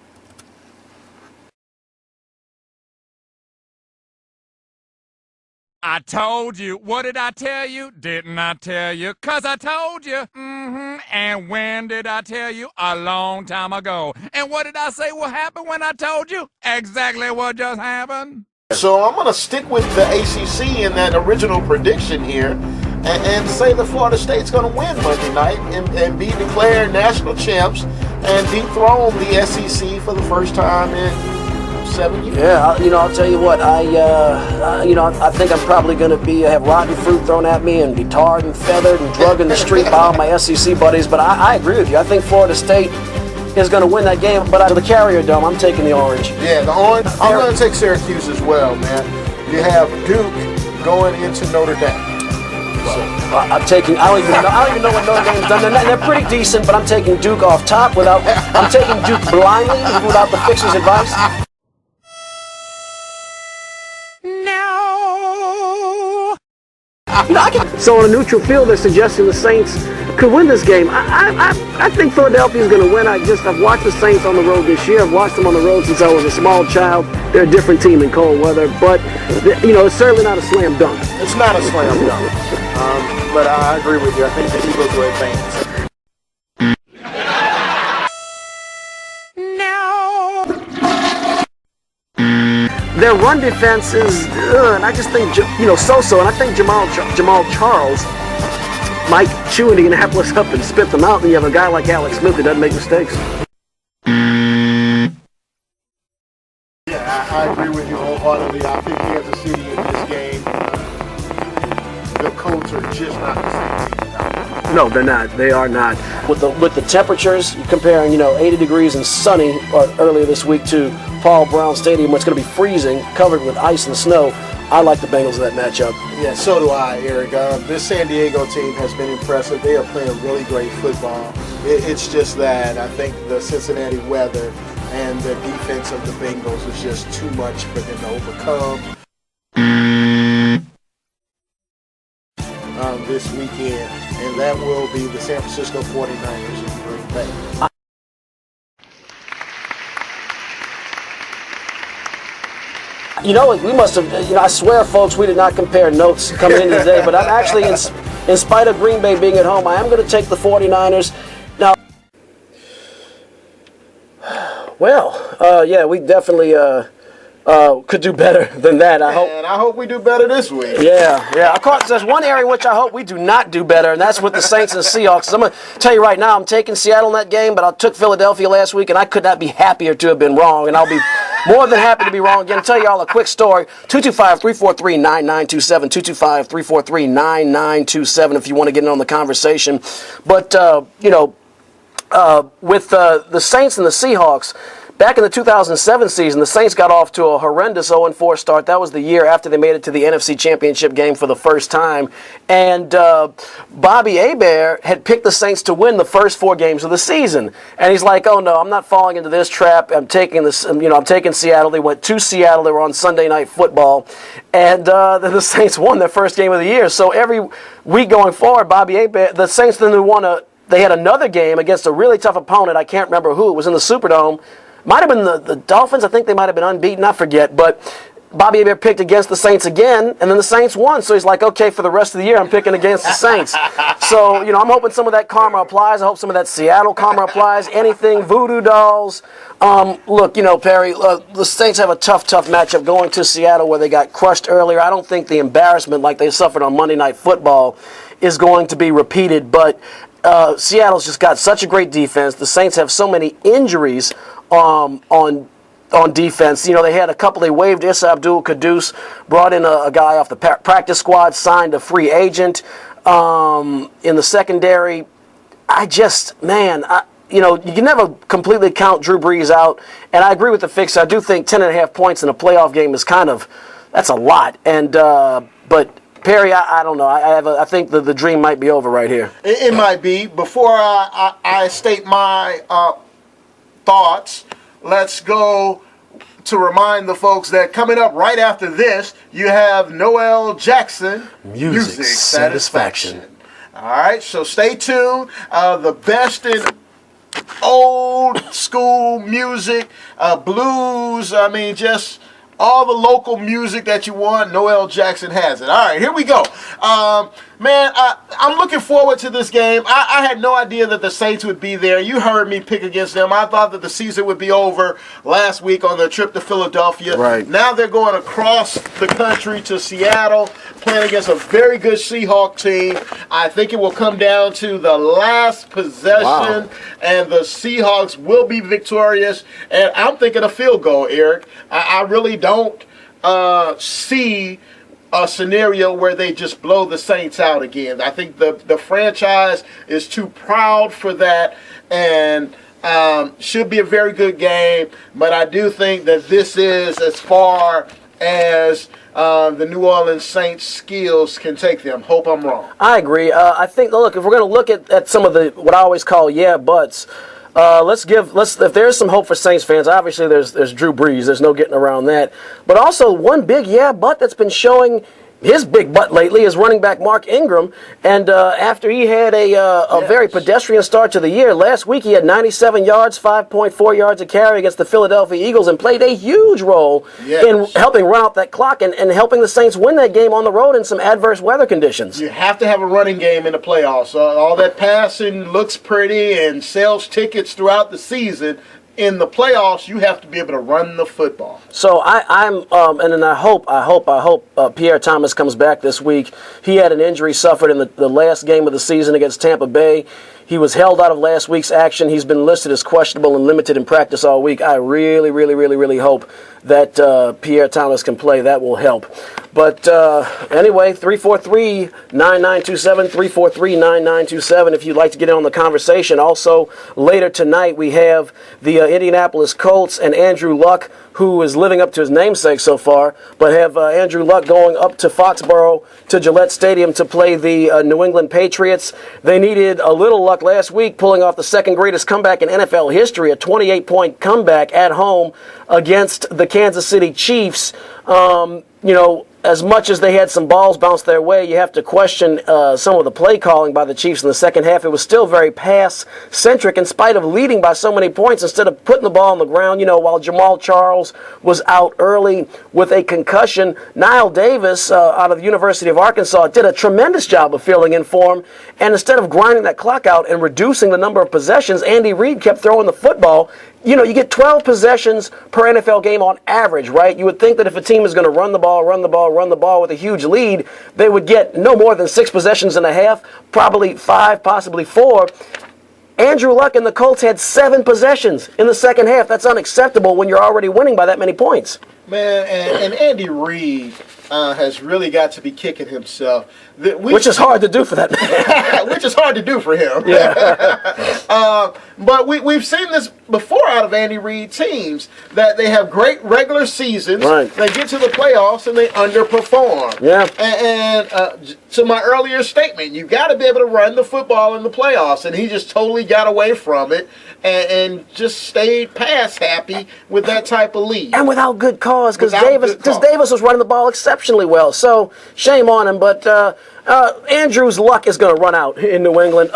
I told you. What did I tell you? Didn't I tell you? 'Cause I told you. And when did I tell you? A long time ago. And what did I say will happen when I told you? Exactly what just happened. So I'm going to stick with the ACC in that original prediction here and say that Florida State's going to win Monday night and be declared national champs and dethrone the SEC for the first time in 7 years. yeah, I'll tell you what, I think I'm probably going to have rotten fruit thrown at me and be tarred and feathered and drugged in the street by all my SEC buddies, but I agree with you. I think Florida State is going to win that game, but out of the Carrier Dome, I'm taking the Orange. Yeah, the Orange. I'm going to take Syracuse as well, man. You have Duke going into Notre Dame. I'm taking. I don't even know what Notre Dame's done. They're pretty decent, but I'm taking Duke off top without. I'm taking Duke blindly without the fixer's advice. So on a neutral field, they're suggesting the Saints could win this game. I think Philadelphia's going to win. I've watched the Saints on the road this year. I've watched them on the road since I was a small child. They're a different team in cold weather, but it's certainly not a slam dunk. It's not a slam dunk, but I agree with you. I think the Eagles will advance. Their run defense is, and I just think, so-so, and I think Jamal Charles might chew Indianapolis up and spit them out, and you have a guy like Alex Smith who doesn't make mistakes. Yeah, I agree with you wholeheartedly. I think Kansas City in this game, the Colts are just not the same team. No, they're not. They are not. With the temperatures, you're comparing, 80 degrees and sunny earlier this week to Paul Brown Stadium, where it's going to be freezing, covered with ice and snow. I like the Bengals in that matchup. Yeah, so do I, Eric. This San Diego team has been impressive. They are playing really great football. It's just that I think the Cincinnati weather and the defense of the Bengals is just too much for them to overcome this weekend, and that will be the San Francisco 49ers in Green Bay. We must have, I swear, folks, we did not compare notes coming into the day, but I'm actually, in spite of Green Bay being at home, I am going to take the 49ers. Now, we definitely could do better than that. I hope we do better this week. Yeah. Of course, there's one area in which I hope we do not do better, and that's with the Saints and the Seahawks. I'm going to tell you right now, I'm taking Seattle in that game, but I took Philadelphia last week, and I could not be happier to have been wrong, and I'll be more than happy to be wrong again. I'll tell you all a quick story. 225-343-9927, 225-343-9927 if you want to get in on the conversation. But, with the Saints and the Seahawks, back in the 2007 season, the Saints got off to a horrendous 0-4 start. That was the year after they made it to the NFC Championship game for the first time. And Bobby Hebert had picked the Saints to win the first 4 games of the season. And he's like, "Oh no, I'm not falling into this trap. I'm taking this. I'm taking Seattle." They went to Seattle. They were on Sunday Night Football, and then the Saints won their first game of the year. So every week going forward, Bobby Hebert, the Saints then they had another game against a really tough opponent. I can't remember who. It was in the Superdome. Might have been the Dolphins. I think they might have been unbeaten. I forget. But Bobby Hebert picked against the Saints again, and then the Saints won. So he's like, okay, for the rest of the year, I'm picking against the Saints. So, I'm hoping some of that karma applies. I hope some of that Seattle karma applies. Anything, voodoo dolls. Look, Perry, the Saints have a tough matchup going to Seattle where they got crushed earlier. I don't think the embarrassment like they suffered on Monday Night Football is going to be repeated, but Seattle's just got such a great defense. The Saints have so many injuries on defense. They had a couple. They waived Issa Abdul-Quddus, brought in a guy off the practice squad, signed a free agent in the secondary. You can never completely count Drew Brees out. And I agree with the fix. I do think 10.5 points in a playoff game is that's a lot. And but Perry, I don't know. I think the dream might be over right here. It might be. Before I state my thoughts, let's go to remind the folks that coming up right after this, you have Noel Jackson, Music Satisfaction. All right, so stay tuned. The best in old school music, blues, just all the local music that you want, Noel Jackson has it. All right, here we go. Man, I'm looking forward to this game. I had no idea that the Saints would be there. You heard me pick against them. I thought that the season would be over last week on their trip to Philadelphia. Right. Now they're going across the country to Seattle, playing against a very good Seahawk team. I think it will come down to the last possession, and the Seahawks will be victorious. And I'm thinking a field goal, Eric. I really don't see a scenario where they just blow the Saints out again. I think the franchise is too proud for that, and should be a very good game. But I do think that this is as far as the New Orleans Saints skills can take them. Hope I'm wrong. I agree. I think, look, if we're going to look at some of the, what I always call buts, if there's some hope for Saints fans, obviously there's Drew Brees. There's no getting around that. But also one big but that's been showing his big butt lately is running back Mark Ingram. And after he had a very pedestrian start to the year, last week he had 97 yards, 5.4 yards a carry against the Philadelphia Eagles, and played a huge role in helping run out that clock and helping the Saints win that game on the road in some adverse weather conditions. You have to have a running game in the playoffs. All that passing looks pretty and sells tickets throughout the season. In the playoffs, you have to be able to run the football. So and I hope Pierre Thomas comes back this week. He had an injury suffered in the last game of the season against Tampa Bay. He was held out of last week's action. He's been listed as questionable and limited in practice all week. I really, really, really, really hope that Pierre Thomas can play. That will help. But anyway, 343-9927, 343-9927 if you'd like to get in on the conversation. Also, later tonight we have the Indianapolis Colts and Andrew Luck, who is living up to his namesake so far, but have Andrew Luck going up to Foxborough, to Gillette Stadium to play the New England Patriots. They needed a little luck last week, pulling off the second greatest comeback in NFL history, a 28-point comeback at home against the Kansas City Chiefs. As much as they had some balls bounce their way, you have to question some of the play calling by the Chiefs in the second half. It was still very pass-centric in spite of leading by so many points. Instead of putting the ball on the ground, while Jamal Charles was out early with a concussion, Niall Davis out of the University of Arkansas did a tremendous job of filling in for him. And instead of grinding that clock out and reducing the number of possessions, Andy Reid kept throwing the football. You get 12 possessions per NFL game on average, right? You would think that if a team is going to run the ball with a huge lead, they would get no more than 6 possessions and a half, probably 5, possibly 4. Andrew Luck and the Colts had 7 possessions in the second half. That's unacceptable when you're already winning by that many points. Man, and Andy Reid has really got to be kicking himself. Which is hard to do for that man. Which is hard to do for him. Yeah. But we've seen this before out of Andy Reid teams, that they have great regular seasons. Right. They get to the playoffs and they underperform. Yeah. And to my earlier statement, you got to be able to run the football in the playoffs, and he just totally got away from it and just stayed pass happy with that type of lead. And without good cause, because Davis was running the ball exceptionally well. So shame on him, but Andrew's luck is going to run out in New England.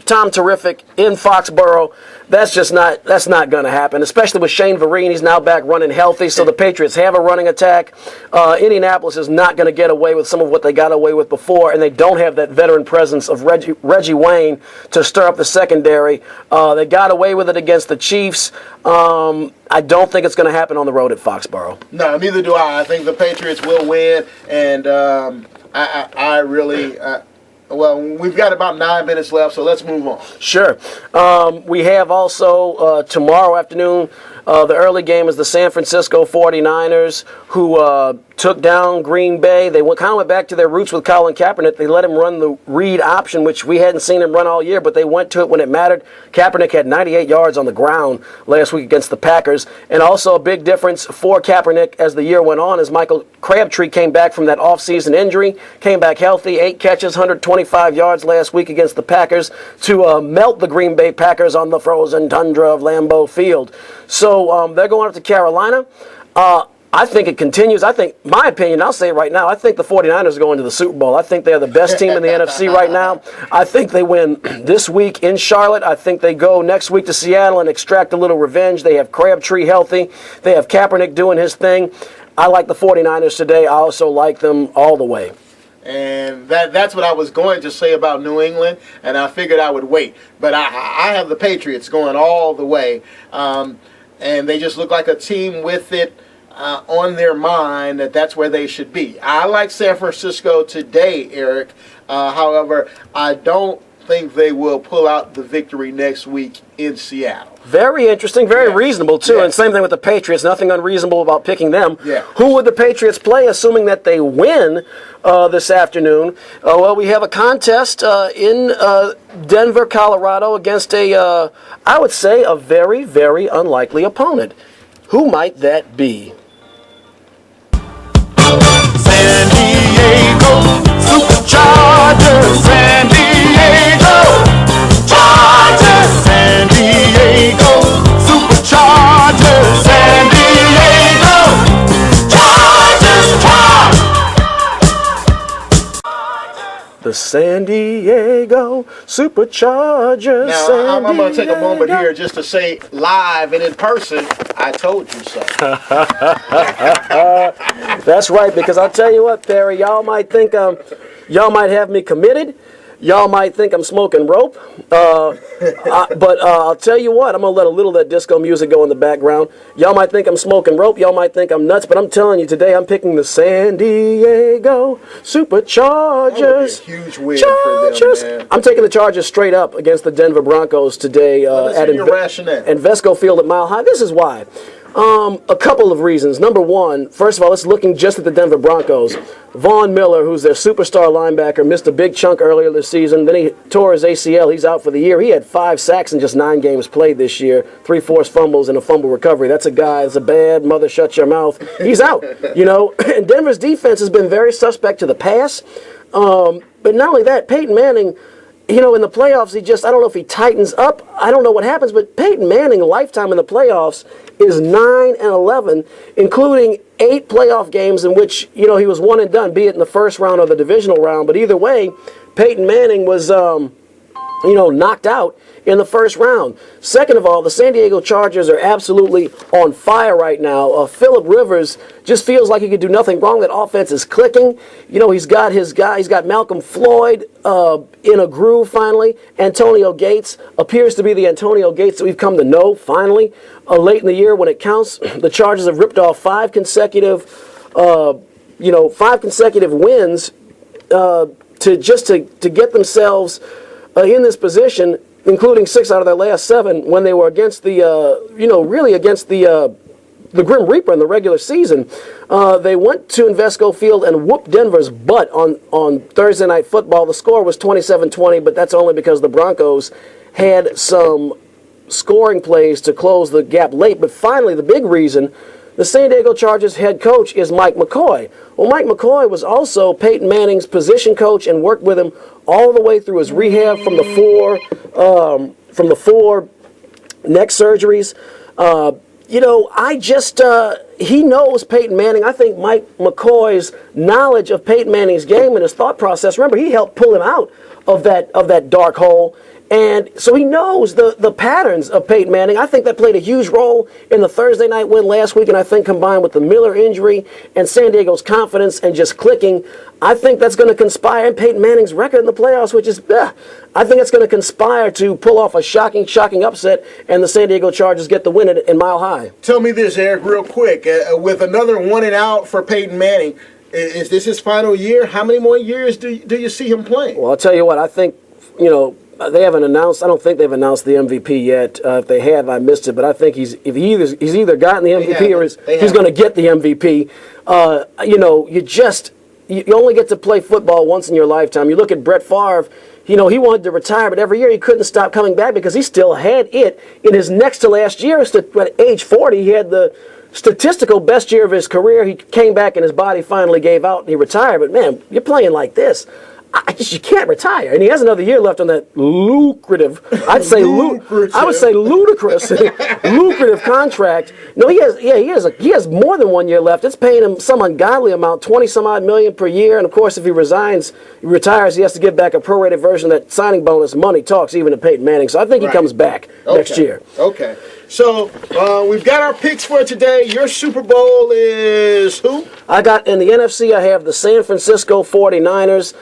Tom Terrific in Foxborough. That's not going to happen, especially with Shane Vereen. He's now back running healthy, so the Patriots have a running attack. Indianapolis is not going to get away with some of what they got away with before, and they don't have that veteran presence of Reggie Wayne to stir up the secondary. They got away with it against the Chiefs. I don't think it's going to happen on the road at Foxborough. No, neither do I. I think the Patriots will win, and I really... well, we've got about 9 minutes left, so let's move on. Sure. We have also tomorrow afternoon The early game is the San Francisco 49ers, who took down Green Bay. They kind of went back to their roots with Colin Kaepernick. They let him run the read option, which we hadn't seen him run all year, but they went to it when it mattered. Kaepernick had 98 yards on the ground last week against the Packers. And also a big difference for Kaepernick as the year went on is Michael Crabtree came back from that offseason injury, came back healthy, 8 catches, 125 yards last week against the Packers to melt the Green Bay Packers on the frozen tundra of Lambeau Field. So they're going up to Carolina. I think it continues. I think, my opinion, I'll say it right now, I think the 49ers are going to the Super Bowl. I think they're the best team in the NFC right now. I think they win this week in Charlotte. I think they go next week to Seattle and extract a little revenge. They have Crabtree healthy. They have Kaepernick doing his thing. I like the 49ers today. I also like them all the way. And that's what I was going to say about New England, and I figured I would wait. But I have the Patriots going all the way. And they just look like a team with it on their mind that's where they should be. I like San Francisco today, Eric. However, I don't think they will pull out the victory next week in Seattle. Very interesting, very reasonable, too. And same thing with the Patriots. Nothing unreasonable about picking them. Yeah. Who would the Patriots play, assuming that they win this afternoon? Well, we have a contest in Denver, Colorado, against I would say, a very, very unlikely opponent. Who might that be? San Diego Superchargers, San Diego Chargers, San Diego Superchargers, San Diego Chargers, The San Diego Superchargers. Now, I'm going to take a moment here just to say live and in person, I told you so. That's right, because I'll tell you what, Perry, y'all might think y'all might have me committed. Y'all might think I'm smoking rope. But I'll tell you what, I'm going to let a little of that disco music go in the background. Y'all might think I'm smoking rope. Y'all might think I'm nuts. But I'm telling you, today I'm picking the San Diego Superchargers. That would be a huge win for them, man. I'm taking the Chargers straight up against the Denver Broncos today at Invesco Field at Mile High. This is why. A couple of reasons. Number one, first of all, it's looking just at the Denver Broncos. Von Miller, who's their superstar linebacker, missed a big chunk earlier this season. Then he tore his ACL. He's out for the year. He had 5 sacks in just 9 games played this year, 3 forced fumbles and a fumble recovery. That's a guy that's a bad mother, shut your mouth. He's out, And Denver's defense has been very suspect to the pass. But not only that, Peyton Manning, in the playoffs, I don't know if he tightens up. I don't know what happens, but Peyton Manning, lifetime in the playoffs, is 9-11, including 8 playoff games in which, he was one and done, be it in the first round or the divisional round. But either way, Peyton Manning was, knocked out in the first round. Second of all, the San Diego Chargers are absolutely on fire right now. Phillip Rivers just feels like he could do nothing wrong. That offense is clicking. He's got his guy. He's got Malcolm Floyd in a groove finally. Antonio Gates appears to be the Antonio Gates that we've come to know finally. Late in the year when it counts, the Chargers have ripped off 5 consecutive wins to get themselves in this position, including 6 out of their last 7 when they were against the Grim Reaper in the regular season. They went to Invesco Field and whooped Denver's butt on Thursday Night Football. The score was 27-20, but that's only because the Broncos had some scoring plays to close the gap late. But finally, the big reason, the San Diego Chargers head coach is Mike McCoy. Well, Mike McCoy was also Peyton Manning's position coach and worked with him all the way through his rehab from the 4 neck surgeries. He knows Peyton Manning. I think Mike McCoy's knowledge of Peyton Manning's game and his thought process, remember, he helped pull him out of that dark hole. And so he knows the patterns of Peyton Manning. I think that played a huge role in the Thursday night win last week, and I think combined with the Miller injury and San Diego's confidence and just clicking, I think that's going to conspire, and Peyton Manning's record in the playoffs, which is, I think it's going to conspire to pull off a shocking upset, and the San Diego Chargers get the win in Mile High. Tell me this, Eric, real quick. With another 1 and out for Peyton Manning, is this his final year? How many more years do you see him playing? Well, I'll tell you what, I think, They haven't announced. I don't think they've announced the MVP yet. If they have, I missed it. But I think he's either gotten the MVP or he's going to get the MVP. You only get to play football once in your lifetime. You look at Brett Favre. He wanted to retire, but every year he couldn't stop coming back because he still had it in his next to last year. At age 40, he had the statistical best year of his career. He came back and his body finally gave out and he retired. But man, you're playing like this. You can't retire, and he has another year left on that lucrative. I would say ludicrous, lucrative contract. No, he has more than 1 year left. It's paying him some ungodly amount, 20-some odd million per year. And of course, if he retires, he has to give back a prorated version of that signing bonus. Money talks, even to Peyton Manning. So I think he comes back next year. Okay. So we've got our picks for today. Your Super Bowl is who? I got in the NFC, I have the San Francisco 49ers.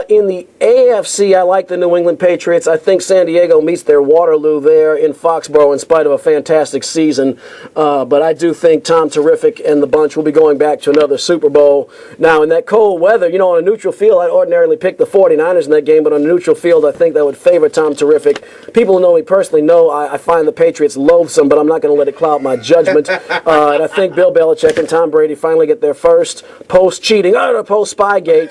In the AFC, I like the New England Patriots. I think San Diego meets their Waterloo there in Foxborough in spite of a fantastic season. But I do think Tom Terrific and the bunch will be going back to another Super Bowl. Now, in that cold weather, on a neutral field, I'd ordinarily pick the 49ers in that game, but on a neutral field, I think that would favor Tom Terrific. People who know me personally know I find the Patriots loathsome, but I'm not going to let it cloud my judgment. And I think Bill Belichick and Tom Brady finally get their first post-cheating, post-Spygate,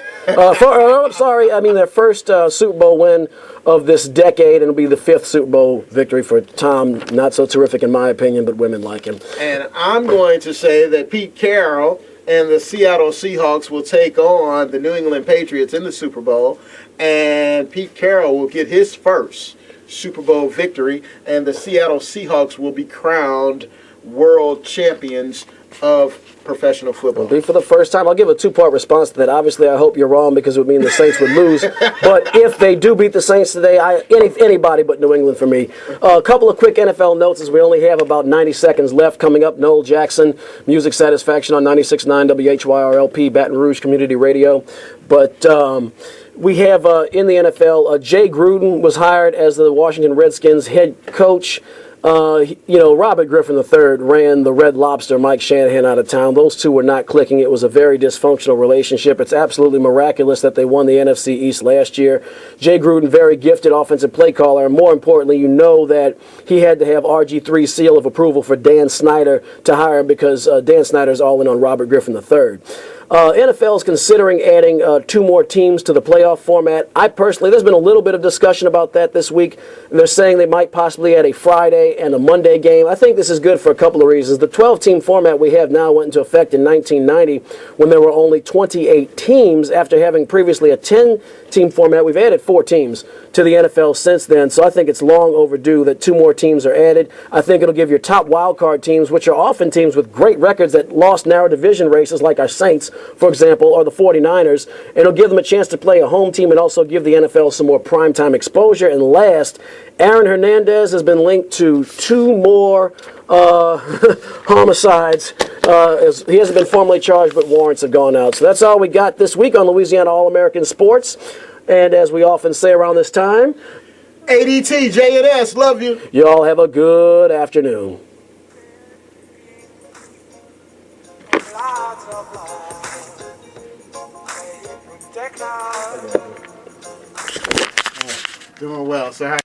their first Super Bowl win of this decade, and it'll be the 5th Super Bowl victory for Tom. Not so terrific in my opinion, but women like him. And I'm going to say that Pete Carroll and the Seattle Seahawks will take on the New England Patriots in the Super Bowl, and Pete Carroll will get his first Super Bowl victory, and the Seattle Seahawks will be crowned world champions of professional football. It'll be for the first time. I'll give a 2-part response to that. Obviously, I hope you're wrong because it would mean the Saints would lose. But if they do beat the Saints today, anybody but New England for me. A couple of quick NFL notes as we only have about 90 seconds left. Coming up, Noel Jackson, Music Satisfaction on 96.9 WHYR LP, Baton Rouge Community Radio. But we have in the NFL, Jay Gruden was hired as the Washington Redskins head coach. Robert Griffin III ran the Red Lobster, Mike Shanahan, out of town. Those two were not clicking. It was a very dysfunctional relationship. It's absolutely miraculous that they won the NFC East last year. Jay Gruden, very gifted offensive play caller. And more importantly, that he had to have RG3's seal of approval for Dan Snyder to hire him because Dan Snyder's all in on Robert Griffin III. NFL is considering adding 2 more teams to the playoff format. There's been a little bit of discussion about that this week. They're saying they might possibly add a Friday and a Monday game. I think this is good for a couple of reasons. The 12-team format we have now went into effect in 1990 when there were only 28 teams. After having previously a 10-team format, we've added 4 teams to the NFL since then. So I think it's long overdue that 2 more teams are added. I think it'll give your top wildcard teams, which are often teams with great records that lost narrow division races like our Saints, for example, or the 49ers, and it'll give them a chance to play a home team and also give the NFL some more primetime exposure. And last, Aaron Hernandez has been linked to 2 more homicides. He hasn't been formally charged, but warrants have gone out. So that's all we got this week on Louisiana All-American Sports. And as we often say around this time, ADT, J&S, love you. You all have a good afternoon. Doing well. So